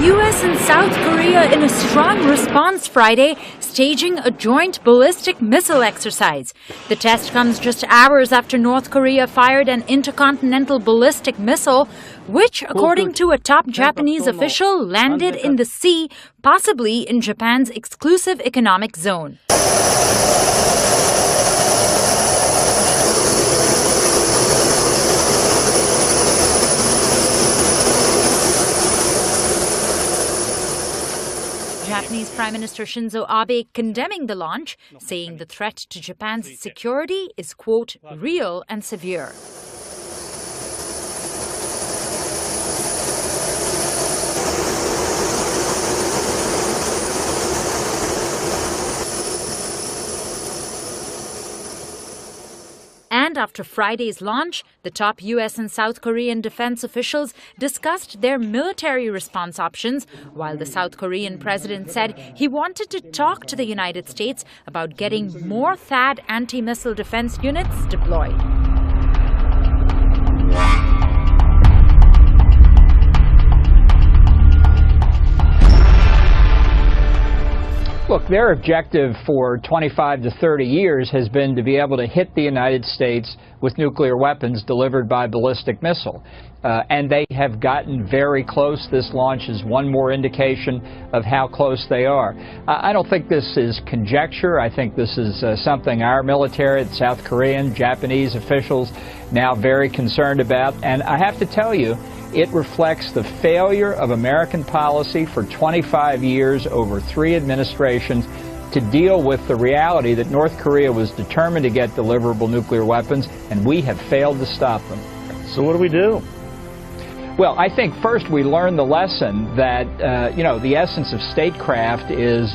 U.S. and South Korea in a strong response Friday, staging a joint ballistic missile exercise. The test comes just hours after North Korea fired an intercontinental ballistic missile, which, according to a top Japanese official, landed in the sea, possibly in Japan's exclusive economic zone. Japanese Prime Minister Shinzo Abe condemning the launch, saying the threat to Japan's security is, quote, real and severe. And after Friday's launch, the top U.S. and South Korean defense officials discussed their military response options, while the South Korean president said he wanted to talk to the United States about getting more THAAD anti-missile defense units deployed. Look, their objective for 25 to 30 years has been to be able to hit the United States with nuclear weapons delivered by ballistic missile. And they have gotten very close. This launch is one more indication of how close they are. I don't think this is conjecture. I think this is something our military, the South Korean, Japanese officials now very concerned about. And I have to tell you, it reflects the failure of American policy for 25 years over 3 administrations to deal with the reality that North Korea was determined to get deliverable nuclear weapons, and we have failed to stop them. So what do we do? Well, I think first we learn the lesson that, the essence of statecraft is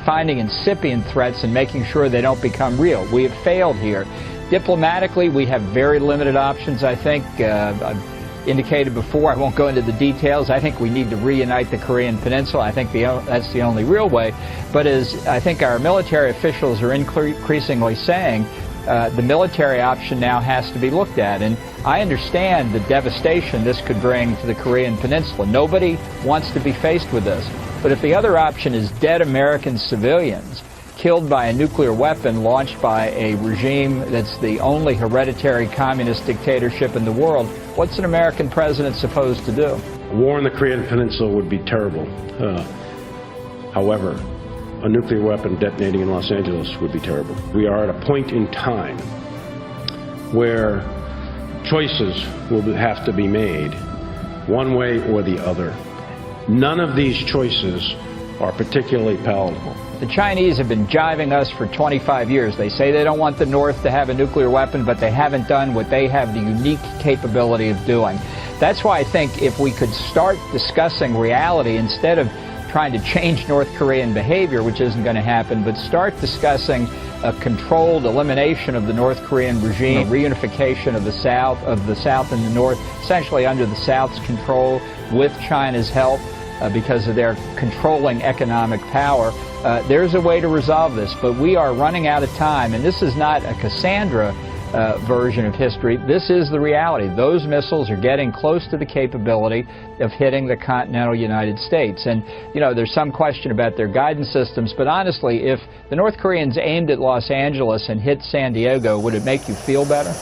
finding incipient threats and making sure they don't become real. We have failed here. Diplomatically, we have very limited options, I think. I've indicated before, I won't go into the details. I think we need to reunite the Korean Peninsula. I think that's the only real way. But as I think our military officials are increasingly saying, the military option now has to be looked at. And I understand the devastation this could bring to the Korean Peninsula. Nobody wants to be faced with this. But if the other option is dead American civilians killed by a nuclear weapon launched by a regime that's the only hereditary communist dictatorship in the world, what's an American president supposed to do? A war in the Korean Peninsula would be terrible. However, a nuclear weapon detonating in Los Angeles would be terrible. We are at a point in time where choices will have to be made one way or the other. None of these choices are particularly palatable. The Chinese have been jiving us for 25 years. They say they don't want the North to have a nuclear weapon, but they haven't done what they have the unique capability of doing. That's why I think if we could start discussing reality instead of trying to change North Korean behavior, which isn't going to happen, but start discussing a controlled elimination of the North Korean regime, reunification of the South and the North, essentially under the South's control with China's help because of their controlling economic power. There's a way to resolve this, but we are running out of time, and this is not a Cassandra version of history. This is the reality. Those missiles are getting close to the capability of hitting the continental United States. And, there's some question about their guidance systems, but honestly, if the North Koreans aimed at Los Angeles and hit San Diego, would it make you feel better?